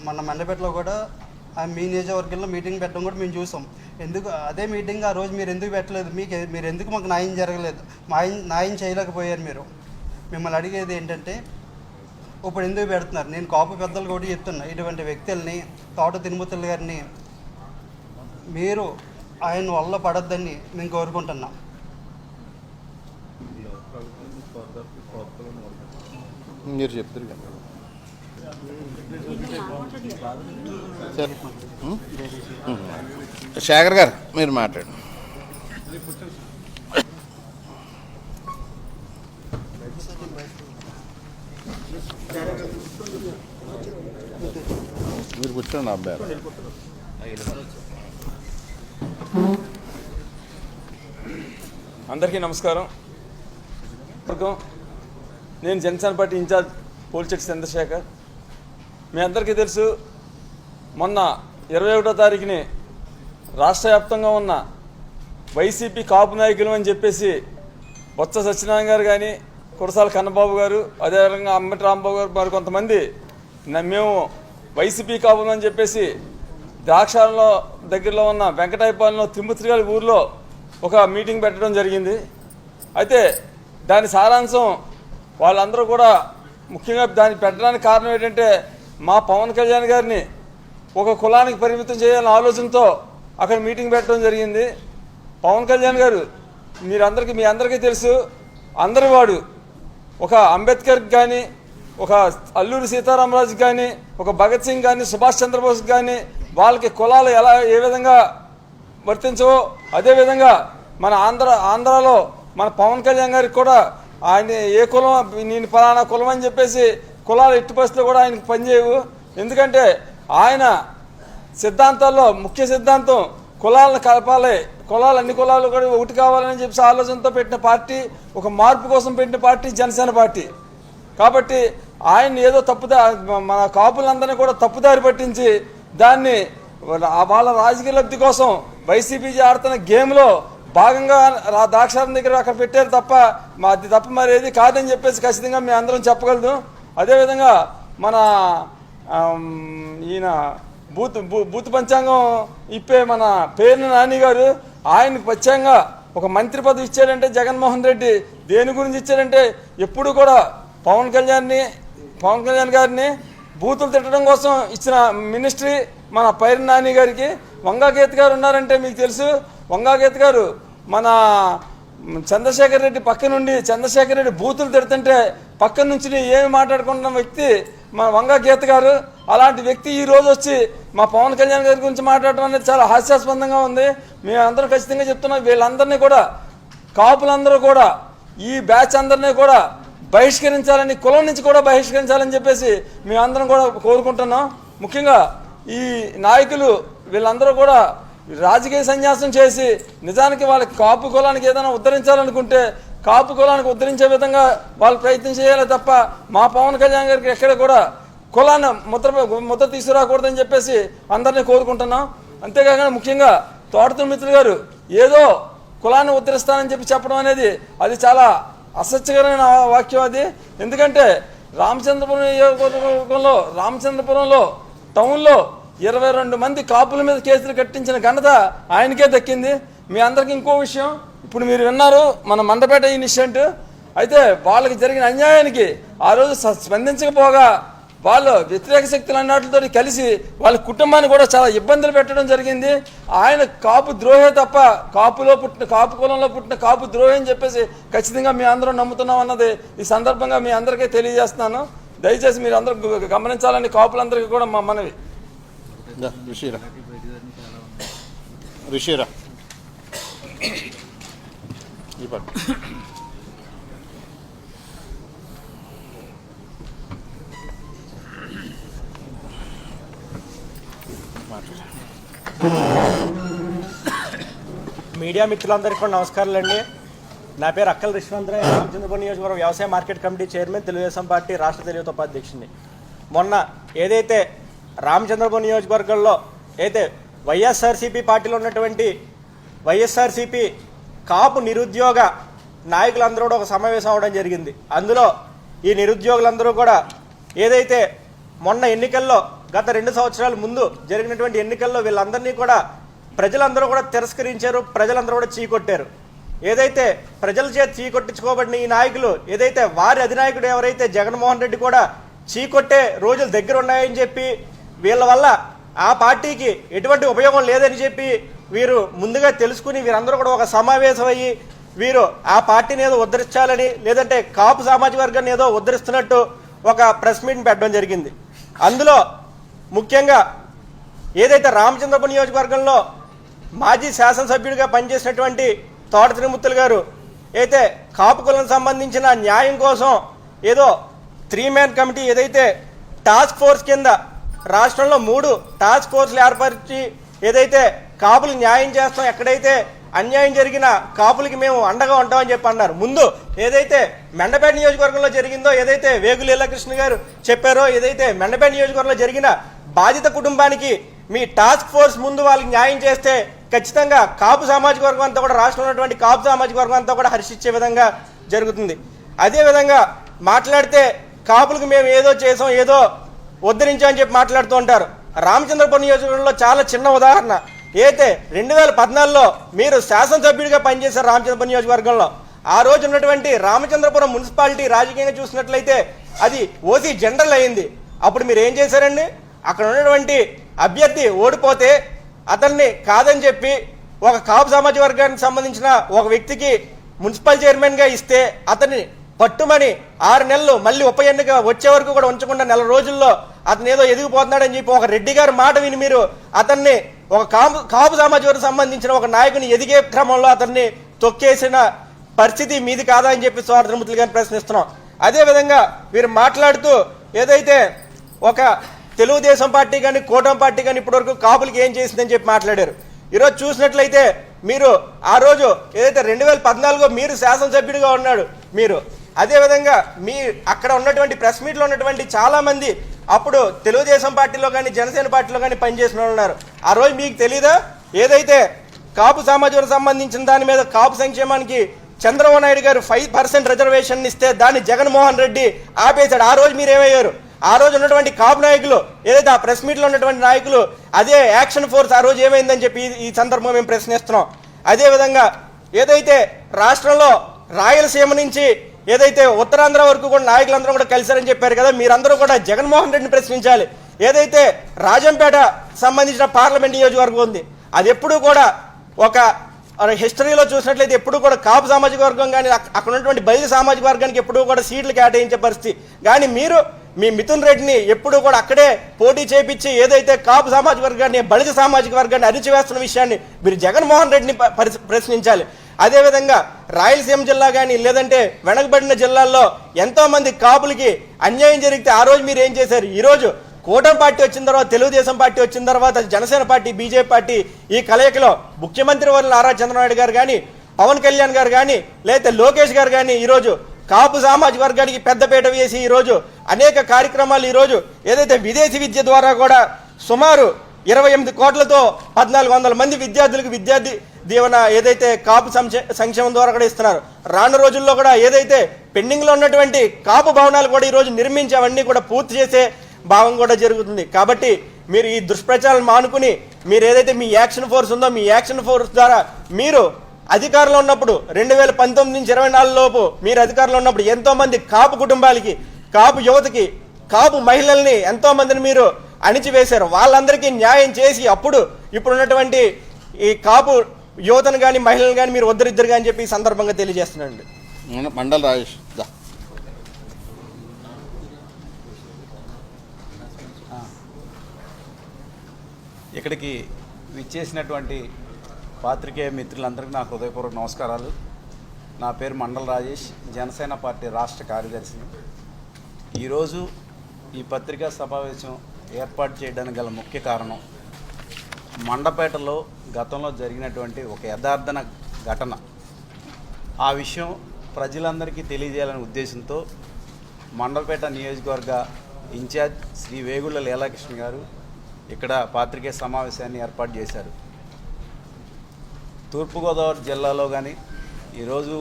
మన మండపేటలో కూడా మీ నియోజకవర్గంలో మీటింగ్ పెట్టడం కూడా మేము చూసాం. అదే మీటింగ్ ఆ రోజు మీరు ఎందుకు పెట్టలేదు, మీరు ఎందుకు మాకు న్యాయం జరగలేదు, న్యాయం చేయలేకపోయారు మీరు. మిమ్మల్ని అడిగేది ఏంటంటే ఇప్పుడు ఎందుకు పెడుతున్నారు? నేను కాపు పెద్దలు కూడా చెప్తున్నా, ఇటువంటి వ్యక్తుల్ని తోట తిరుమూర్తులు గారిని మీరు ఆయన వల్ల పడొద్దని నేను కోరుకుంటున్నా. మీరు చెప్తారు కదా సరే. శేఖర్ గారు మీరు మాట్లాడు. మీరు కూర్చోండి అబ్బాయి. అందరికీ నమస్కారం. నేను జనసేన పార్టీ ఇన్ఛార్జ్ పోల్చెట్టి చంద్రశేఖర్. మీ అందరికీ తెలుసు, మొన్న 21వ తారీఖుని రాష్ట్ర వ్యాప్తంగా ఉన్న వైసీపీ కాపు నాయకులు అని చెప్పేసి బొత్స సత్యనారాయణ గారు కానీ, కురసాల కన్నబాబు గారు, అదేవిధంగా అంబటి రాంబాబు గారు, మరి కొంతమంది మేము వైసీపీ కాపు అని చెప్పేసి ద్రాక్షాలలో దగ్గరలో ఉన్న వెంకటాయపాలెంలో తిరుమూర్తి గారి ఊర్లో ఒక మీటింగ్ పెట్టడం జరిగింది. అయితే దాని సారాంశం వాళ్ళందరూ కూడా ముఖ్యంగా దాన్ని పెట్టడానికి కారణం ఏంటంటే, మా పవన్ కళ్యాణ్ గారిని ఒక కులానికి పరిమితం చేయాలనే ఆలోచనతో అక్కడ మీటింగ్ పెట్టడం జరిగింది. పవన్ కళ్యాణ్ గారు మీ అందరికీ తెలుసు, అందరి వాడు. ఒక అంబేద్కర్కి కానీ, ఒక అల్లూరి సీతారామరాజుకి కానీ, ఒక భగత్ సింగ్ కానీ, సుభాష్ చంద్రబోస్కి కానీ వాళ్ళకి కులాలు ఏ విధంగా వర్తించవు. అదేవిధంగా మన ఆంధ్రాలో మన పవన్ కళ్యాణ్ గారికి కూడా ఆయన ఏ కులం, నేను ఫలానా కులం అని చెప్పేసి కులాలు ఎట్టి పరిస్థితుల్లో కూడా ఆయనకు పనిచేయవు. ఎందుకంటే ఆయన సిద్ధాంతాల్లో ముఖ్య సిద్ధాంతం కులాలను కలపాలి, అన్ని కులాలు కూడా ఒకటి కావాలని చెప్పి ఆలోచనతో పెట్టిన పార్టీ, ఒక మార్పు కోసం పెట్టిన పార్టీ జనసేన పార్టీ. కాబట్టి ఆయన ఏదో మన కాపులందరినీ కూడా తప్పుదారి పట్టించి దాన్ని వాళ్ళ రాజకీయ లబ్ధి కోసం వైసీపీ ఆడుతున్న గేమ్లో భాగంగా ద్రాక్షారం దగ్గర అక్కడ పెట్టారు తప్ప అది తప్ప మరి ఏది కాదని చెప్పేసి ఖచ్చితంగా మేము అందరం చెప్పగలదు. అదేవిధంగా మన ఈయన బూత్ పంచాంగం ఇప్పే మన పేర్ని నాని గారు, ఆయనకు ప్రత్యేకంగా ఒక మంత్రి పదవి ఇచ్చాడంటే జగన్మోహన్ రెడ్డి దేని గురించి ఇచ్చాడంటే ఎప్పుడు కూడా పవన్ కళ్యాణ్ గారిని బూతులు తిట్టడం కోసం ఇచ్చిన మినిస్ట్రీ మన పైరి నాని గారికి. వంగాగీత గారు ఉన్నారంటే మీకు తెలుసు, వంగాగీత గారు మన చంద్రశేఖర్ రెడ్డి పక్క నుండి చంద్రశేఖర్ రెడ్డి బూతులు తిడుతుంటే పక్క నుంచి ఏమి మాట్లాడుకుంటున్న వ్యక్తి మన వంగాగీత గారు. అలాంటి వ్యక్తి ఈ రోజు వచ్చి మా పవన్ కళ్యాణ్ గారి గురించి మాట్లాడటం అనేది చాలా హాస్యాస్పదంగా ఉంది. మేమందరం ఖచ్చితంగా చెప్తున్నాం, వీళ్ళందరినీ కూడా కాపులందరూ కూడా ఈ బ్యాచ్ అందరినీ కూడా బహిష్కరించాలని, కులం నుంచి కూడా బహిష్కరించాలని చెప్పేసి మేమందరం కూడా కోరుకుంటున్నాం. ముఖ్యంగా ఈ నాయకులు వీళ్ళందరూ కూడా రాజకీయ సన్యాసం చేసి నిజానికి వాళ్ళకి కాపు కులానికి ఏదైనా ఉద్ధరించాలనుకుంటే కాపు కులానికి ఉద్ధరించే విధంగా వాళ్ళు ప్రయత్నం చేయాలి తప్ప మా పవన్ కళ్యాణ్ గారికి ఎక్కడ కూడా కులాన్ని ముద్ర తీసుకురాకూడదని చెప్పేసి అందరినీ కోరుకుంటున్నాం. అంతేకాకుండా ముఖ్యంగా తోటతూరి మిత్రులు గారు ఏదో కులాన్ని ఉద్ధరిస్తానని చెప్పడం అనేది అది చాలా అసత్యకరమైన వాక్యం అది. ఎందుకంటే రామచంద్రపురం నియోజకవర్గంలో రామచంద్రపురంలో టౌన్లో 22 మంది కాపుల మీద కేసులు కట్టించిన ఘనత ఆయనకే దక్కింది. మీ అందరికీ ఇంకో విషయం, ఇప్పుడు మీరు విన్నారు మన మండపేట ఇన్సిడెంట్. అయితే వాళ్ళకి జరిగిన అన్యాయానికి ఆ రోజు స్పందించకపోగా వాళ్ళు వ్యతిరేక శక్తులు అన్నట్లతో కలిసి వాళ్ళ కుటుంబాన్ని కూడా చాలా ఇబ్బందులు పెట్టడం జరిగింది. ఆయన కాపు ద్రోహే తప్ప కాపు కులంలో పుట్టిన కాపు ద్రోహి అని చెప్పేసి ఖచ్చితంగా మీ అందరం నమ్ముతున్నాం అన్నది ఈ సందర్భంగా మీ అందరికీ తెలియజేస్తున్నాను. దయచేసి మీరు అందరూ గమనించాలని కాపులందరికీ కూడా మా మనవి. రిషిరా మీడియా మిత్రులందరికీ కూడా నమస్కారాలండి. నా పేరు అక్కల రిశ్వంతరాయ్, రామచంద్రపురం నియోజకవర్గం వ్యవసాయ market committee chairman, Telugu Desam party రాష్ట్ర తెలుగు ఉపాధ్యక్షుడిని. మొన్న ఏదైతే రామచంద్రపురం నియోజకవర్గంలో అయితే వైఎస్ఆర్సీపీ పార్టీలో ఉన్నటువంటి వైఎస్ఆర్సీపీ కాపు నిరుద్యోగ నాయకులందరూ కూడా ఒక సమావేశం అవడం జరిగింది. అందులో ఈ నిరుద్యోగులందరూ కూడా ఏదైతే మొన్న ఎన్నికల్లో గత 2 సంవత్సరాల ముందు జరిగినటువంటి ఎన్నికల్లో వీళ్ళందరినీ కూడా ప్రజలందరూ కూడా తిరస్కరించారు, ప్రజలందరూ కూడా చీకొట్టారు. ఏదైతే ప్రజల చేత చీకొట్టించుకోబడిన ఈ నాయకులు ఏదైతే వారి అధినాయకుడు ఎవరైతే జగన్మోహన్ రెడ్డి కూడా చీకొట్టే రోజులు దగ్గర ఉన్నాయని చెప్పి వీళ్ళ వల్ల ఆ పార్టీకి ఎటువంటి ఉపయోగం లేదని చెప్పి వీరు ముందుగా తెలుసుకుని వీరందరూ కూడా ఒక సమావేశం అయ్యి వీరు ఆ పార్టీని ఏదో ఉద్ధరించాలని, లేదంటే కాపు సామాజిక వర్గాన్ని ఏదో ఉద్ధరిస్తున్నట్టు ఒక ప్రెస్ మీట్ పెట్టడం జరిగింది. అందులో ముఖ్యంగా ఏదైతే రామచంద్రపురం నియోజకవర్గంలో మాజీ శాసనసభ్యుడిగా పనిచేసినటువంటి తోట త్రిమూర్తులు గారు అయితే కాపు కులం సంబంధించిన న్యాయం కోసం ఏదో 3-man కమిటీ ఏదైతే టాస్క్ ఫోర్స్ కింద రాష్ట్రంలో 3 టాస్క్ ఫోర్స్లు ఏర్పరిచి ఏదైతే కాపులు న్యాయం చేస్తాం, ఎక్కడైతే అన్యాయం జరిగిన కాపులకి మేము అండగా ఉంటామని చెప్పి అన్నారు. ముందు ఏదైతే మెండపేట నియోజకవర్గంలో జరిగిందో, ఏదైతే వేగు లీలాకృష్ణ గారు చెప్పారో, ఏదైతే మెండపేట నియోజకవర్గంలో జరిగిన బాధిత కుటుంబానికి మీ టాస్క్ ఫోర్స్ ముందు వాళ్ళకి న్యాయం చేస్తే ఖచ్చితంగా కాపు సామాజిక వర్గం అంతా కూడా రాష్ట్రంలో ఉన్నటువంటి కాపు సామాజిక వర్గం అంతా కూడా హర్షించే విధంగా జరుగుతుంది. అదేవిధంగా మాట్లాడితే కాపులకు మేము ఏదో చేసాం, ఏదో ఉద్ధరించామని చెప్పి మాట్లాడుతూ ఉంటారు. రామచంద్రపురం నియోజకవర్గంలో చాలా చిన్న ఉదాహరణ. అయితే 2014లో మీరు శాసనసభ్యుడిగా పనిచేశారు రామచంద్రపురం నియోజకవర్గంలో. ఆ రోజు ఉన్నటువంటి రామచంద్రపురం మున్సిపాలిటీ రాజకీయంగా చూసినట్లయితే అది ఓసీ జనరల్ అయింది. అప్పుడు మీరు ఏం చేశారండి? అక్కడ ఉన్నటువంటి అభ్యర్థి ఓడిపోతే అతన్ని కాదని చెప్పి ఒక కాపు సామాజిక వర్గానికి సంబంధించిన ఒక వ్యక్తికి మున్సిపల్ చైర్మన్గా ఇస్తే అతన్ని పట్టుమని 6 నెలలు మళ్ళీ ఉప ఎన్నిక వచ్చే వరకు కూడా ఉంచకుండా 4 రోజుల్లో అతను ఏదో ఎదిగిపోతున్నాడని చెప్పి ఒక రెడ్డి గారి మాట విని మీరు అతన్ని ఒక కాపు సామాజిక వర్గం సంబంధించిన ఒక నాయకుని ఎదిగే క్రమంలో అతన్ని తొక్కేసిన పరిస్థితి మీది కాదా అని చెప్పి స్వార్థమూర్తులు గారిని ప్రశ్నిస్తున్నాం. అదేవిధంగా మీరు మాట్లాడుతూ ఏదైతే ఒక తెలుగుదేశం పార్టీ కానీ కూటమి పార్టీ కానీ ఇప్పటివరకు కాపులకి ఏం చేసిందని చెప్పి మాట్లాడారు. ఈరోజు చూసినట్లయితే మీరు ఆ రోజు ఏదైతే 2014 మీరు శాసనసభ్యుడిగా ఉన్నాడు మీరు, అదేవిధంగా మీ అక్కడ ఉన్నటువంటి ప్రెస్ మీట్లో ఉన్నటువంటి చాలామంది అప్పుడు తెలుగుదేశం పార్టీలో కానీ జనసేన పార్టీలో కానీ పనిచేసిన వాళ్ళు ఉన్నారు. ఆ రోజు మీకు తెలీదా ఏదైతే కాపు సమాజం సంబంధించిన దాని మీద కాపు సంక్షేమానికి చంద్రబాబు నాయుడు గారు 5% రిజర్వేషన్ ఇస్తే దాన్ని జగన్మోహన్ రెడ్డి ఆపేశాడు. ఆ రోజు మీరేమయ్యారు? ఆ రోజు ఉన్నటువంటి కాపు నాయకులు ఏదైతే ఆ ప్రెస్ మీట్లో ఉన్నటువంటి నాయకులు అదే యాక్షన్ ఫోర్స్ ఆ రోజు ఏమైందని చెప్పి ఈ సందర్భంగా మేము ప్రశ్నిస్తున్నాం. అదేవిధంగా ఏదైతే రాష్ట్రంలో రాయలసీమ నుంచి ఏదైతే ఉత్తరాంధ్ర వరకు కూడా నాయకులందరూ కూడా కలిశారని చెప్పారు కదా, మీరందరూ కూడా జగన్మోహన్ రెడ్డిని ప్రశ్నించాలి. ఏదైతే రాజంపేట సంబంధించిన పార్లమెంట్ నియోజకవర్గం ఉంది, అది ఎప్పుడూ కూడా ఒక హిస్టరీలో చూసినట్లయితే ఎప్పుడూ కూడా కాపు సామాజిక వర్గం కానీ అక్కడ ఉన్నటువంటి బయలు సామాజిక వర్గానికి ఎప్పుడూ కూడా సీట్లు కేటాయించే పరిస్థితి. కానీ మీరు మీ మిథున్ రెడ్డిని ఎప్పుడూ కూడా అక్కడే పోటీ చేపించి ఏదైతే కాపు సామాజిక వర్గాన్ని బలిజ సామాజిక వర్గాన్ని అరిచివేస్తున్న విషయాన్ని మీరు జగన్మోహన్ రెడ్డిని ప్రశ్నించాలి. అదేవిధంగా రాయలసీమ జిల్లా కానీ లేదంటే వెనకబడిన జిల్లాల్లో ఎంతోమంది కాపులకి అన్యాయం జరిగితే ఆ రోజు మీరు ఏం చేశారు? ఈరోజు కూటమి పార్టీ వచ్చిన తర్వాత తెలుగుదేశం పార్టీ వచ్చిన తర్వాత జనసేన పార్టీ బీజేపీ పార్టీ ఈ కలయికలో ముఖ్యమంత్రి వర్యులు నారా చంద్రబాబు గారు కానీ పవన్ కళ్యాణ్ గారు కానీ లేకపోతే లోకేష్ గారు కానీ ఈరోజు కాపు సామాజిక వర్గానికి పెద్దపీట వేసి ఈరోజు అనేక కార్యక్రమాలు ఈరోజు ఏదైతే విదేశీ విద్య ద్వారా కూడా సుమారు 28 కోట్లతో 1400 మంది విద్యార్థులకు విద్యార్థి దీవెన ఏదైతే కాపు సంక్షేమం ద్వారా కూడా ఇస్తున్నారు. రాను రోజుల్లో కూడా ఏదైతే పెండింగ్లో ఉన్నటువంటి కాపు భవనాలు కూడా ఈరోజు నిర్మించి అవన్నీ కూడా పూర్తి చేసే భావం కూడా జరుగుతుంది. కాబట్టి మీరు ఈ దుష్ప్రచారాలు మానుకుని మీరు ఏదైతే మీ యాక్షన్ ఫోర్స్ ఉందో మీ యాక్షన్ ఫోర్స్ ద్వారా మీరు అధికారంలో ఉన్నప్పుడు 2019 నుంచి 24 లోపు మీరు అధికారంలో ఉన్నప్పుడు ఎంతోమంది కాపు కుటుంబాలకి కాపు యువతకి కాపు మహిళల్ని ఎంతోమందిని మీరు అణిచివేశారు. వాళ్ళందరికీ న్యాయం చేసి అప్పుడు ఇప్పుడున్నటువంటి ఈ కాపు యువతను కానీ మహిళలను కానీ మీరు వద్దరిద్దరు కానీ చెప్పి ఈ సందర్భంగా తెలియజేస్తున్నాండి. మండల రాజేష్ ఇక్కడికి విచ్చేసినటువంటి పాత్రికేయ మిత్రులందరికీ నాకు హృదయపూర్వక నమస్కారాలు. నా పేరు మండల రాజేష్, జనసేన పార్టీ రాష్ట్ర కార్యదర్శిని. ఈరోజు ఈ పత్రికా సమావేశం ఏర్పాటు చేయడానికి గల ముఖ్య కారణం మండపేటలో గతంలో జరిగినటువంటి ఒక యథార్థన ఘటన. ఆ విషయం ప్రజలందరికీ తెలియజేయాలనే ఉద్దేశంతో మండపేట నియోజకవర్గ ఇన్ఛార్జ్ శ్రీ వేగుళ్ళ లీలాకృష్ణ గారు ఇక్కడ పాత్రికేయ సమావేశాన్ని ఏర్పాటు చేశారు. తూర్పుగోదావరి జిల్లాలో కానీ ఈరోజు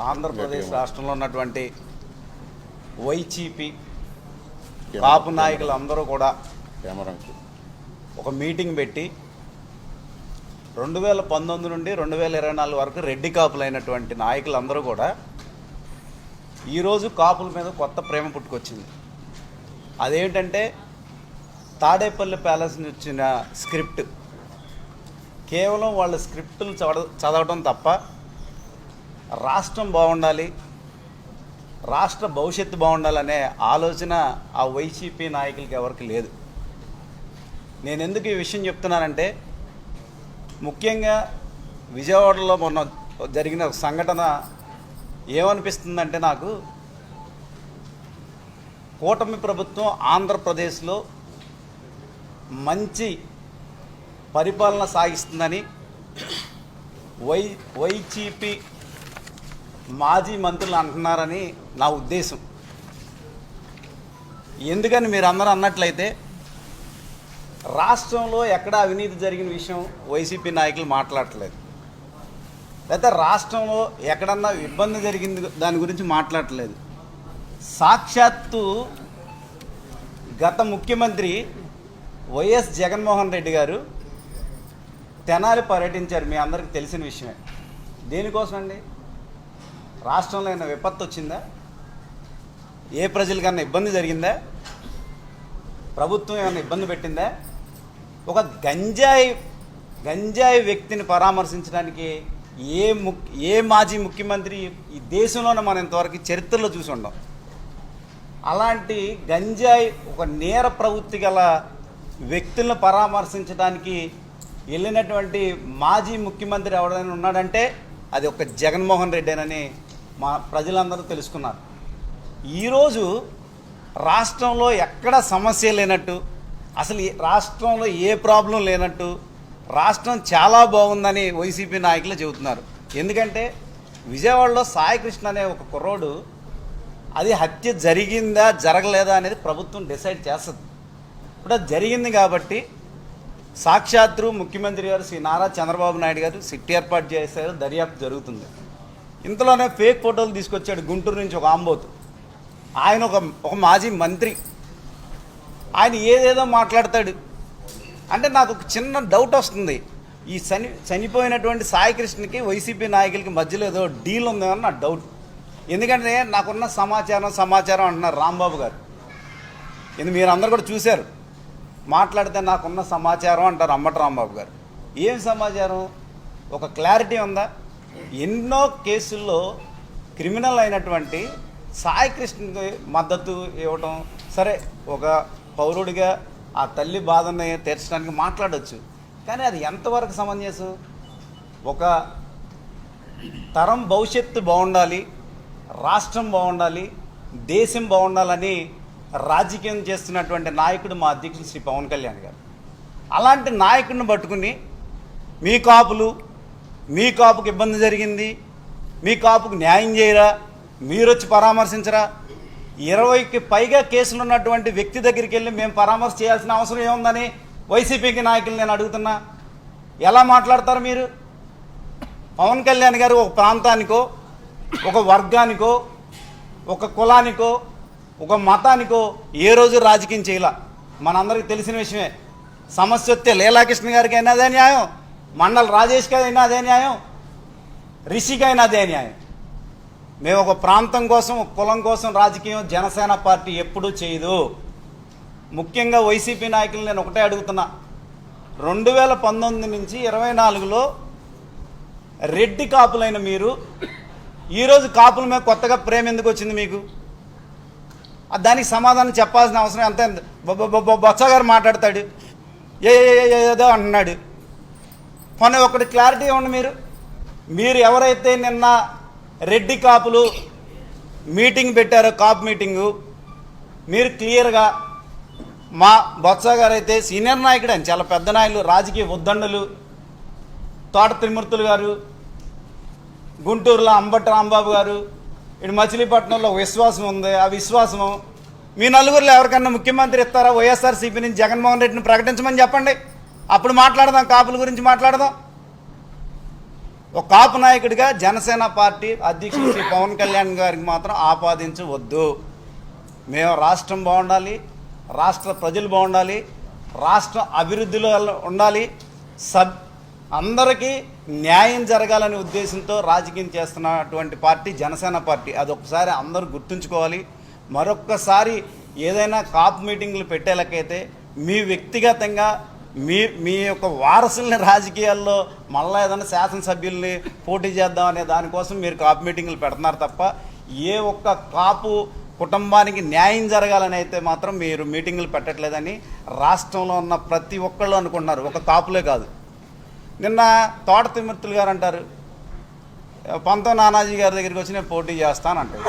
ఆంధ్రప్రదేశ్ రాష్ట్రంలో ఉన్నటువంటి వైసీపీ కాపు నాయకులు అందరూ కూడా ఒక మీటింగ్ పెట్టి 2019 నుండి 2024 వరకు రెడ్డి కాపులైనటువంటి నాయకులందరూ కూడా ఈరోజు కాపుల మీద కొత్త ప్రేమ పుట్టుకొచ్చింది. అదేంటంటే తాడేపల్లి ప్యాలెస్ నుంచి వచ్చిన స్క్రిప్ట్, కేవలం వాళ్ళ స్క్రిప్టులు చదవడం తప్ప రాష్ట్రం బాగుండాలి, రాష్ట్ర భవిష్యత్తు బాగుండాలనే ఆలోచన ఆ వైసీపీ నాయకులకి ఎవరికి లేదు. నేను ఎందుకు ఈ విషయం చెప్తున్నానంటే ముఖ్యంగా విజయవాడలో మొన్న జరిగిన సంఘటన ఏమనిపిస్తుందంటే నాకు కూటమి ప్రభుత్వం ఆంధ్రప్రదేశ్లో మంచి పరిపాలన సాగిస్తుందని వైసీపీ మాజీ మంత్రులు అంటున్నారని నా ఉద్దేశం. ఎందుకని మీరు అందరూ అన్నట్లయితే రాష్ట్రంలో ఎక్కడ అవినీతి జరిగిన విషయం వైసీపీ నాయకులు మాట్లాడట్లేదు, లేదా రాష్ట్రంలో ఎక్కడన్నా ఇబ్బంది జరిగింది దాని గురించి మాట్లాడట్లేదు. సాక్షాత్తు గత ముఖ్యమంత్రి వైఎస్ జగన్మోహన్ రెడ్డి గారు తెనాలి పర్యటించారు, మీ అందరికీ తెలిసిన విషయమే. దేనికోసం అండి? రాష్ట్రంలో ఏమైనా విపత్తు వచ్చిందా? ఏ ప్రజలకన్నా ఇబ్బంది జరిగిందా? ప్రభుత్వం ఏమైనా ఇబ్బంది పెట్టిందా? ఒక గంజాయి వ్యక్తిని పరామర్శించడానికి ఏ మాజీ ముఖ్యమంత్రి ఈ దేశంలోనే మనం ఇంతవరకు చరిత్రలో చూసి ఉండం. అలాంటి గంజాయి ఒక నేర ప్రవృత్తి గల వ్యక్తులను పరామర్శించడానికి వెళ్ళినటువంటి మాజీ ముఖ్యమంత్రి ఎవరైనా ఉన్నాడంటే అది ఒక జగన్మోహన్ రెడ్డేనని మా ప్రజలందరూ తెలుసుకున్నారు. ఈరోజు రాష్ట్రంలో ఎక్కడ సమస్య లేనట్టు, అసలు ఈ రాష్ట్రంలో ఏ ప్రాబ్లం లేనట్టు, రాష్ట్రం చాలా బాగుందని వైసీపీ నాయకులు చెబుతున్నారు. ఎందుకంటే విజయవాడలో సాయికృష్ణ అనే ఒక కుర్రోడు, అది హత్య జరిగిందా జరగలేదా అనేది ప్రభుత్వం డిసైడ్ చేస్తుంది. ఇప్పుడు అది జరిగింది కాబట్టి సాక్షాత్తు ముఖ్యమంత్రి గారు శ్రీ నారా చంద్రబాబు నాయుడు గారు సిట్ ఏర్పాటు చేశారు, దర్యాప్తు జరుగుతుంది. ఇంతలోనే ఫేక్ ఫోటోలు తీసుకొచ్చాడు గుంటూరు నుంచి ఒక ఆంబోతు. ఆయన ఒక మాజీ మంత్రి, ఆయన ఏదేదో మాట్లాడతాడు. అంటే నాకు ఒక చిన్న డౌట్ వస్తుంది, ఈ చనిపోయినటువంటి సాయికృష్ణకి వైసీపీ నాయకులకి మధ్యలో ఏదో డీల్ ఉందని నా డౌట్. ఎందుకంటే నాకున్న సమాచారం అంటున్నారు రాంబాబు గారు. ఇది మీరు అందరు కూడా చూశారు, మాట్లాడితే నాకున్న సమాచారం అంటారు అంబటి రాంబాబు గారు. ఏం సమాచారం? ఒక క్లారిటీ ఉందా? ఎన్నో కేసుల్లో క్రిమినల్ అయినటువంటి సాయికృష్ణకి మద్దతు ఇవ్వటం సరే, ఒక పౌరుడిగా ఆ తల్లి బాధని తీర్చడానికి మాట్లాడవచ్చు, కానీ అది ఎంతవరకు సమంజసం? ఒక తరం భవిష్యత్తు బాగుండాలి, రాష్ట్రం బాగుండాలి, దేశం బాగుండాలని రాజకీయం చేస్తున్నటువంటి నాయకుడు మా అధ్యక్షుడు శ్రీ పవన్ కళ్యాణ్ గారు. అలాంటి నాయకుడిని పట్టుకుని మీ కాపుకి ఇబ్బంది జరిగింది, మీ కాపుకు న్యాయం చేయరా, మీరు వచ్చి పరామర్శించరా? 20కి పైగా కేసులు ఉన్నటువంటి వ్యక్తి దగ్గరికి వెళ్ళి మేము పరామర్శ చేయాల్సిన అవసరం ఏముందని వైసీపీకి నాయకులు నేను అడుగుతున్నా. ఎలా మాట్లాడతారు మీరు? పవన్ కళ్యాణ్ గారు ఒక ప్రాంతానికో, ఒక వర్గానికో, ఒక కులానికో, ఒక మతానికో ఏ రోజు రాజకీయం చేయాల, మనందరికీ తెలిసిన విషయమే. సమస్య వస్తే లీలాకృష్ణ గారికి అయినా అదే న్యాయం, మండల రాజేష్కి అయినా అదే న్యాయం, రిషికి అయినా అదే న్యాయం. మేము ఒక ప్రాంతం కోసం, ఒక కులం కోసం రాజకీయం జనసేన పార్టీ ఎప్పుడూ చేయదు. ముఖ్యంగా వైసీపీ నాయకులు నేను ఒకటే అడుగుతున్నా, 2019 నుంచి 24లో రెడ్డి కాపులైన మీరు ఈరోజు కాపుల మీద కొత్తగా ప్రేమ ఎందుకు వచ్చింది మీకు? దానికి సమాధానం చెప్పాల్సిన అవసరం ఎంత? బొత్స గారు మాట్లాడతాడు, ఏదో అంటున్నాడు. పని ఒకటి క్లారిటీ ఇవ్వండి. మీరు ఎవరైతే నిన్న రెడ్డి కాపులు మీటింగ్ పెట్టారో, కాపు మీటింగు, మీరు క్లియర్గా మా బొత్స గారు అయితే సీనియర్ నాయకుడు, అని చాలా పెద్ద నాయకులు, రాజకీయ ఉద్దండులు, తోట త్రిమూర్తులు గారు, గుంటూరులో అంబటి రాంబాబు గారు, ఇటు మచిలీపట్నంలో విశ్వాసం ఉంది. ఆ విశ్వాసము మీ నలుగురిలో ఎవరికన్నా ముఖ్యమంత్రి ఇస్తారా? వైఎస్ఆర్సీపీ నుంచి జగన్మోహన్ రెడ్డిని ప్రకటించమని చెప్పండి, అప్పుడు మాట్లాడదాం, కాపుల గురించి మాట్లాడదాం. ఒక కాపు నాయకుడిగా జనసేన పార్టీ అధ్యక్షుడు శ్రీ పవన్ కళ్యాణ్ గారికి మాత్రం ఆపాదించవద్దు. మేము రాష్ట్రం బాగుండాలి, రాష్ట్ర ప్రజలు బాగుండాలి, రాష్ట్రం అభివృద్ధిలో ఉండాలి, అందరికీ న్యాయం జరగాలనే ఉద్దేశంతో రాజకీయం చేస్తున్నటువంటి పార్టీ జనసేన పార్టీ. అదొకసారి అందరూ గుర్తుంచుకోవాలి. మరొక్కసారి ఏదైనా కాపు మీటింగ్లు పెట్టేలకైతే మీ వ్యక్తిగతంగా మీ యొక్క వారసుల్ని రాజకీయాల్లో మళ్ళీ ఏదైనా శాసనసభ్యుల్ని పోటీ చేద్దాం అనే దానికోసం మీరు కాపు మీటింగ్లు పెడుతున్నారు తప్ప, ఏ ఒక్క కాపు కుటుంబానికి న్యాయం జరగాలని అయితే మాత్రం మీరు మీటింగులు పెట్టట్లేదని రాష్ట్రంలో ఉన్న ప్రతి ఒక్కళ్ళు అనుకుంటున్నారు, ఒక కాపులే కాదు. నిన్న తోట తిమ్మర్తులు గారు అంటారు, పంతో నానాజీ గారి దగ్గరికి వచ్చి నేను పోటీ చేస్తానంటాడు.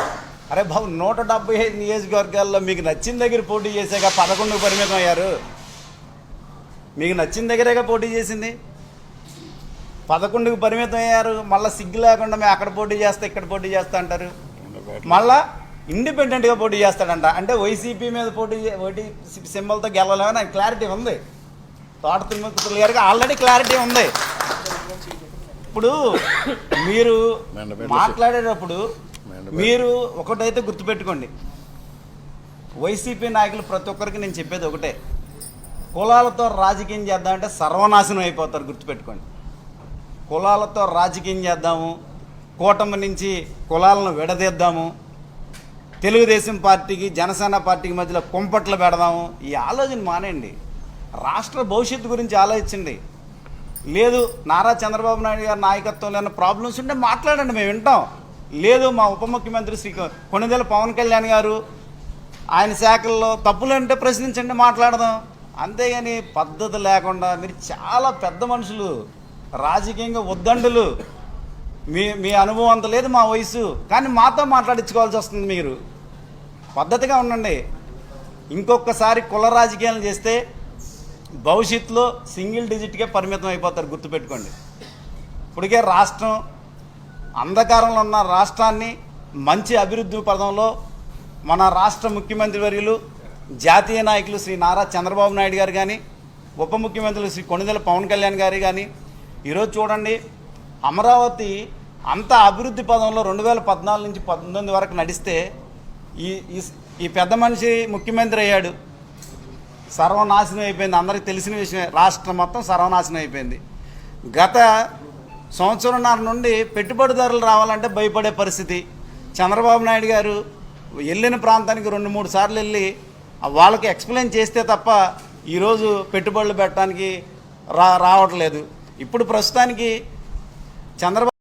అరే బాబు, 175 నియోజకవర్గాల్లో మీకు నచ్చిన దగ్గర పోటీ చేసాక 11కు పరిమితం అయ్యారు. మీకు నచ్చిన దగ్గరేగా పోటీ చేసింది, 11కు పరిమితం అయ్యారు. మళ్ళీ సిగ్గు లేకుండా మేము అక్కడ పోటీ చేస్తా, ఇక్కడ పోటీ చేస్తా అంటారు. మళ్ళా ఇండిపెండెంట్గా పోటీ చేస్తాడంట. అంటే వైసీపీ మీద పోటీ సింబల్తో గెలవలేమని నాకు క్లారిటీ ఉంది. తోట తిమ్మర్తులు గారికి ఆల్రెడీ క్లారిటీ ఉంది. ఇప్పుడు మీరు మాట్లాడేటప్పుడు మీరు ఒకటైతే గుర్తుపెట్టుకోండి, వైసీపీ నాయకులు ప్రతి ఒక్కరికి నేను చెప్పేది ఒకటే, కులాలతో రాజకీయం చేద్దామంటే సర్వనాశనం అయిపోతారు. గుర్తుపెట్టుకోండి, కులాలతో రాజకీయం చేద్దాము, కూటమి నుంచి కులాలను విడదీద్దాము, తెలుగుదేశం పార్టీకి జనసేన పార్టీకి మధ్యలో కుంపట్లు పెడదాము, ఈ ఆలోచన మానేయండి. రాష్ట్ర భవిష్యత్తు గురించి ఆలోచించండి. లేదు నారా చంద్రబాబు నాయుడు గారి నాయకత్వంలో ఏమైనా ప్రాబ్లమ్స్ ఉంటే మాట్లాడండి, మేము వింటాం. లేదు మా ఉప ముఖ్యమంత్రి శ్రీ కొణిదెల పవన్ కళ్యాణ్ గారు ఆయన శాఖల్లో తప్పులంటే ప్రశ్నించండి, మాట్లాడదాం. అంతేగాని పద్ధతి లేకుండా మీరు చాలా పెద్ద మనుషులు, రాజకీయంగా ఉద్దండులు. మీ అనుభవం అంత లేదు, మా వయసు, కానీ మాతో మాట్లాడించుకోవాల్సి వస్తుంది. మీరు పద్ధతిగా ఉండండి. ఇంకొకసారి కుల రాజకీయాలు చేస్తే భవిష్యత్తులో సింగిల్ డిజిట్కే పరిమితం అయిపోతారు, గుర్తుపెట్టుకోండి. ఇప్పటికే రాష్ట్రం అంధకారంలో ఉన్న రాష్ట్రాన్ని మంచి అభివృద్ధి పదంలో మన రాష్ట్ర ముఖ్యమంత్రి వర్యులు, జాతీయ నాయకులు శ్రీ నారా చంద్రబాబు నాయుడు గారు కానీ, ఉప ముఖ్యమంత్రులు శ్రీ కొణిదెల పవన్ కళ్యాణ్ గారు కానీ, ఈరోజు చూడండి అమరావతి అంత అభివృద్ధి పదంలో 2014 నుంచి 19 వరకు నడిస్తే ఈ పెద్ద మనిషి ముఖ్యమంత్రి అయ్యాడు, సర్వనాశనం అయిపోయింది. అందరికీ తెలిసిన విషయమే, రాష్ట్రం మొత్తం సర్వనాశనం అయిపోయింది. గత సంవత్సరంన్నర నుండి పెట్టుబడిదారులు రావాలంటే భయపడే పరిస్థితి. చంద్రబాబు నాయుడు గారు వెళ్ళిన ప్రాంతానికి 2-3 సార్లు వెళ్ళి వాళ్ళకి ఎక్స్ప్లెయిన్ చేస్తే తప్ప ఈరోజు పెట్టుబడులు పెట్టడానికి రావట్లేదు. ఇప్పుడు ప్రస్తుతానికి చంద్రబాబు